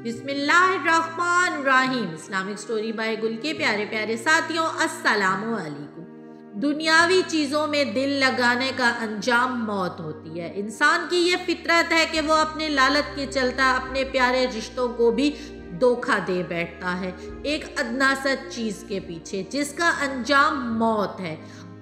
बिस्मिल्लाहिर्रहमानिर्रहीम। Islamic story by गुल के प्यारे प्यारे साथियों, अस्सलामु अलैकुम। दुनियावी चीज़ों में दिल लगाने का अंजाम मौत होती है। इंसान की ये फितरत है कि वो अपने लालच के चलता अपने प्यारे रिश्तों को भी धोखा दे बैठता है एक अदना सा चीज़ के पीछे, जिसका अंजाम मौत है।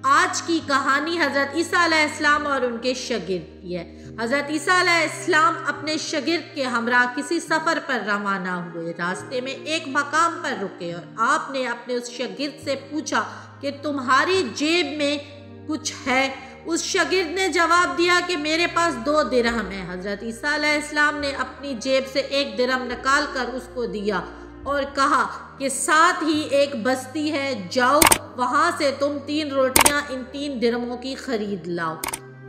आज की कहानी हज़रत ईसा अलैहिस्सलाम और उनके शागिर्द की है। हज़रत ईसा अलैहिस्सलाम अपने शागिर्द के हमरा किसी सफ़र पर रवाना हुए। रास्ते में एक मकाम पर रुके और आपने अपने उस शागिर्द से पूछा कि तुम्हारी जेब में कुछ है। उस शागिर्द ने जवाब दिया कि मेरे पास 2 दिरहम है। हज़रत ईसा अलैहिस्सलाम ने अपनी जेब से 1 दिरहम निकाल कर उसको दिया और कहा कि साथ ही एक बस्ती है, जाओ वहाँ से तुम 3 रोटियाँ इन 3 दिरहमों की खरीद लाओ।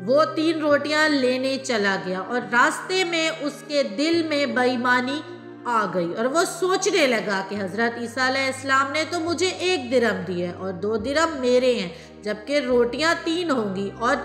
वो 3 रोटियाँ लेने चला गया और रास्ते में उसके दिल में बेईमानी आ गई और वो सोचने लगा कि हज़रत ईसा अलैहिस्सलाम ने तो मुझे 1 दिरहम दी है और 2 दिरहम मेरे हैं, जबकि रोटियाँ 3 होंगी और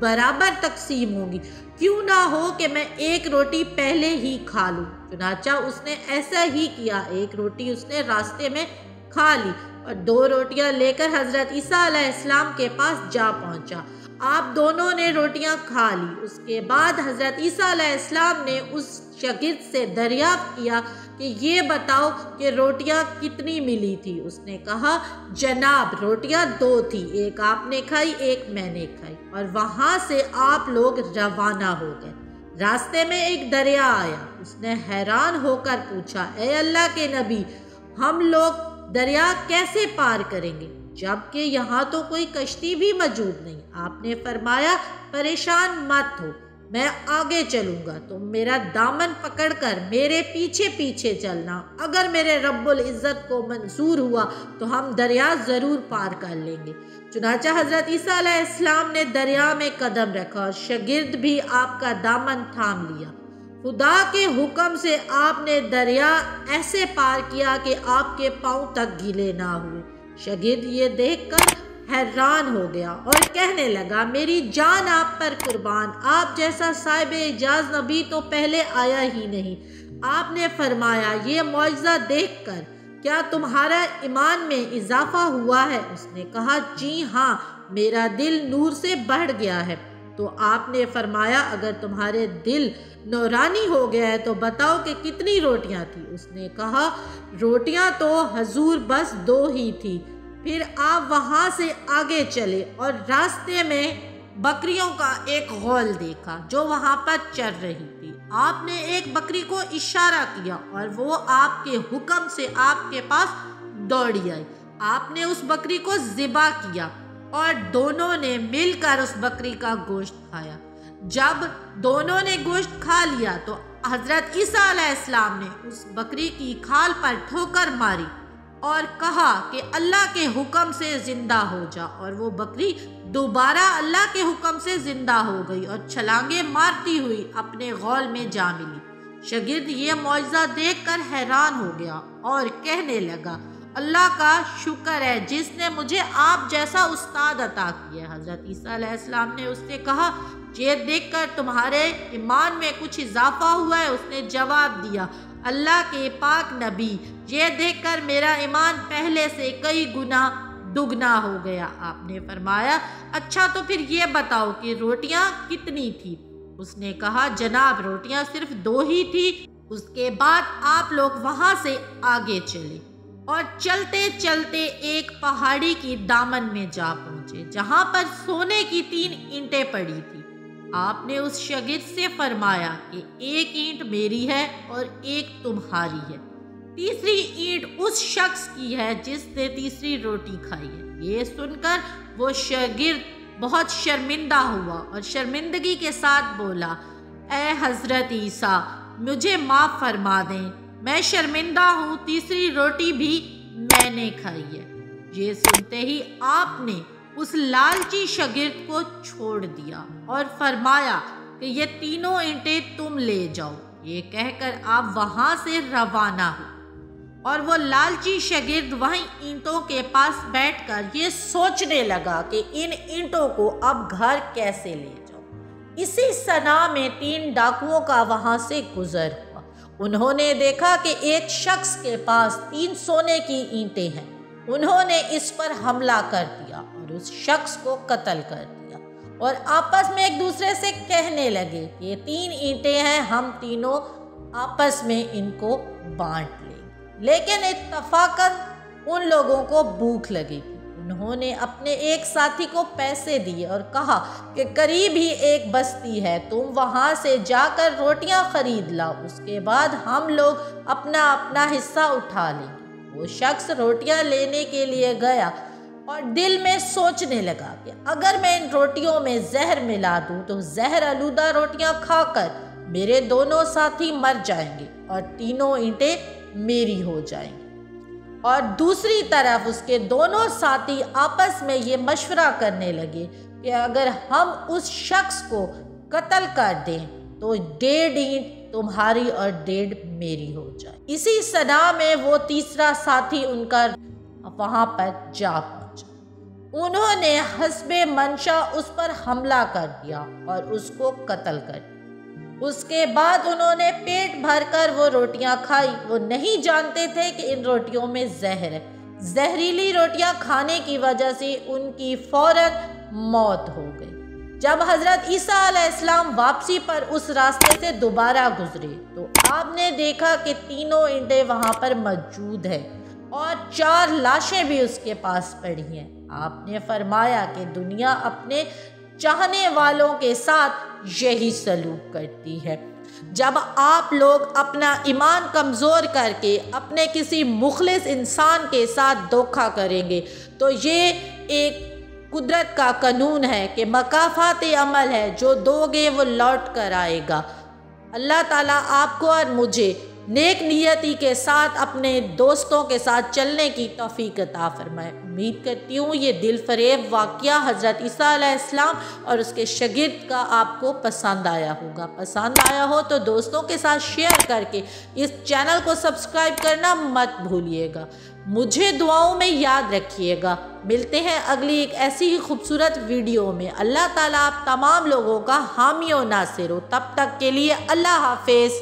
बराबर तकसीम होंगी। क्यों ना हो कि मैं 1 रोटी पहले ही खा लूँ। चुनाचा उसने ऐसा ही किया। 1 रोटी उसने रास्ते में खा ली और 2 रोटियां लेकर हज़रत ईसा अलैहिस्सलाम के पास जा पहुंचा। आप दोनों ने रोटियां खा ली। उसके बाद हज़रत ईसा अलैहिस्सलाम ने उस शागिर्द से दरियाफ्त किया कि ये बताओ कि रोटियां कितनी मिली थी। उसने कहा, जनाब रोटियां 2 थी, एक आपने खाई, एक मैंने खाई। और वहाँ से आप लोग रवाना हो गए। रास्ते में एक दरिया आया। उसने हैरान होकर पूछा, ए अल्लाह के नबी, हम लोग दरिया कैसे पार करेंगे, जबकि यहाँ तो कोई कश्ती भी मौजूद नहीं। आपने फरमाया, परेशान मत हो, मैं आगे चलूँगा, तुम मेरा दामन पकड़कर मेरे पीछे पीछे चलना। अगर मेरे रब्बुल इज़्ज़त को मंजूर हुआ तो हम दरिया ज़रूर पार कर लेंगे। चुनाचा हज़रत ईसा अलैहिस्सलाम ने दरिया में कदम रखा और शागिर्द भी आपका दामन थाम लिया। खुदा के हुक्म से आपने दरिया ऐसे पार किया कि आपके पाँव तक गीले ना हुए। शागिर्द ये देखकर हैरान हो गया और कहने लगा, मेरी जान आप पर कुर्बान, आप जैसा साहिब इजाज़ नबी तो पहले आया ही नहीं। आपने फरमाया, ये मौजज़ा देखकर क्या तुम्हारा ईमान में इजाफा हुआ है? उसने कहा, जी हाँ, मेरा दिल नूर से बढ़ गया है। तो आपने फरमाया, अगर तुम्हारे दिल नूरानी हो गया है तो बताओ कि कितनी रोटियां थी। उसने कहा, रोटियां तो हजूर बस 2 ही थी। फिर आप वहाँ से आगे चले और रास्ते में बकरियों का एक गौल देखा जो वहाँ पर चर रही थी। आपने एक बकरी को इशारा किया और वो आपके हुक्म से आपके पास दौड़ी आई। आपने उस बकरी को ज़िबा किया और दोनों ने मिलकर उस बकरी का गोश्त खाया। जब दोनों ने गोश्त खा लिया तो हज़रत ईसा अलैहिस्सलाम ने उस बकरी की खाल पर ठोकर मारी और कहा कि अल्लाह के हुक्म से ज़िंदा हो जा। और वो बकरी दोबारा अल्लाह के हुक्म से ज़िंदा हो गई और छलांगे मारती हुई अपने गौल में जा मिली। शागिर्द ये मौजज़ा देखकर हैरान हो गया और कहने लगा, अल्लाह का शुक्र है जिसने मुझे आप जैसा उस्ताद अता किया। हज़रत ईसा अलैहिस्सलाम ने उससे कहा, ये देखकर तुम्हारे ईमान में कुछ इजाफा हुआ है? उसने जवाब दिया, अल्लाह के पाक नबी, ये देखकर मेरा ईमान पहले से कई गुना दुगना हो गया। आपने फरमाया, अच्छा तो फिर ये बताओ कि रोटियां कितनी थी? उसने कहा, जनाब रोटियां सिर्फ 2 ही थी। उसके बाद आप लोग वहाँ से आगे चले और चलते चलते एक पहाड़ी की दामन में जा पहुँचे जहाँ पर सोने की 3 ईंटें पड़ी थी। आपने उस शागिर्द से फरमाया कि 1 ईंट मेरी है और 1 तुम्हारी है, तीसरी ईंट उस शख्स की है जिसने तीसरी रोटी खाई है। ये सुनकर वो शागिर्द बहुत शर्मिंदा हुआ और शर्मिंदगी के साथ बोला, ए हज़रत ईसा, मुझे माफ़ फरमा दें, मैं शर्मिंदा हूँ, तीसरी रोटी भी मैंने खाई है। ये सुनते ही आपने उस लालची शागिर्द को छोड़ दिया और फरमाया कि ये 3 ईंटें तुम ले जाओ। ये कहकर आप वहाँ से रवाना हो और वो लालची शागिर्द वहीं ईंटों के पास बैठकर ये सोचने लगा कि इन ईंटों को अब घर कैसे ले जाऊं। इसी सना में 3 डाकुओं का वहाँ से गुजर हुआ انہوں نے دیکھا کہ ایک شخص کے پاس 3 سونے کی اینٹیں ہیں۔ انہوں نے اس پر حملہ کر دیا اور اس شخص کو قتل کر دیا، اور آپس میں ایک دوسرے سے کہنے لگے کہ یہ 3 اینٹیں ہیں، ہم تینوں آپس میں ان کو بانٹ لیں گے۔ لیکن اتفاقاً ان لوگوں کو بھوک لگی تھی۔ انہوں نے اپنے ایک ساتھی کو پیسے دیے اور کہا کہ قریب ہی ایک بستی ہے، تم وہاں سے جا کر روٹیاں خرید لاؤ، اس کے بعد ہم لوگ اپنا اپنا حصہ اٹھا لیں گے۔ وہ شخص روٹیاں لینے کے لیے گیا اور دل میں سوچنے لگا کہ اگر میں ان روٹیوں میں زہر ملا دوں تو زہر آلودہ روٹیاں کھا کر میرے دونوں ساتھی مر جائیں گے اور تینوں اینٹیں میری ہو جائیں گی۔ اور دوسری طرف اس کے دونوں ساتھی آپس میں یہ مشورہ کرنے لگے کہ اگر ہم اس شخص کو قتل کر دیں تو 1.5 اینٹ تمہاری اور 1.5 میری ہو جائے۔ اسی صدا میں وہ تیسرا ساتھی ان کا وہاں پر جا پہنچا۔ انہوں نے حسب منشا اس پر حملہ کر دیا اور اس کو قتل کر دیا۔ اس کے بعد انہوں نے پیٹ بھر کر وہ روٹیاں کھائی۔ وہ نہیں جانتے تھے کہ ان روٹیوں میں زہر ہے۔ زہریلی روٹیاں کھانے کی وجہ سے ان کی فوراً موت ہو گئی۔ جب حضرت عیسیٰ علیہ السلام واپسی پر اس راستے سے دوبارہ گزرے تو آپ نے دیکھا کہ تینوں اینٹیں وہاں پر موجود ہیں اور 4 لاشیں بھی اس کے پاس پڑی ہیں۔ آپ نے فرمایا کہ دنیا اپنے چاہنے والوں کے ساتھ یہی سلوک کرتی ہے۔ جب آپ لوگ اپنا ایمان کمزور کر کے اپنے کسی مخلص انسان کے ساتھ دھوکہ کریں گے تو یہ ایک قدرت کا قانون ہے کہ مکافات عمل ہے، جو دو گے وہ لوٹ کر آئے گا۔ اللہ تعالیٰ آپ کو اور مجھے نیک نیتی کے ساتھ اپنے دوستوں کے ساتھ چلنے کی توفیق عطا فرمائے۔ امید کرتی ہوں یہ دل فریب واقعہ حضرت عیسیٰ علیہ السلام اور اس کے شاگرد کا آپ کو پسند آیا ہوگا۔ پسند آیا ہو تو دوستوں کے ساتھ شیئر کر کے اس چینل کو سبسکرائب کرنا مت بھولیے گا۔ مجھے دعاؤں میں یاد رکھیے گا۔ ملتے ہیں اگلی ایک ایسی ہی خوبصورت ویڈیو میں۔ اللہ تعالیٰ آپ تمام لوگوں کا حامی و ناصر ہو۔ تب تک کے لیے اللہ حافظ۔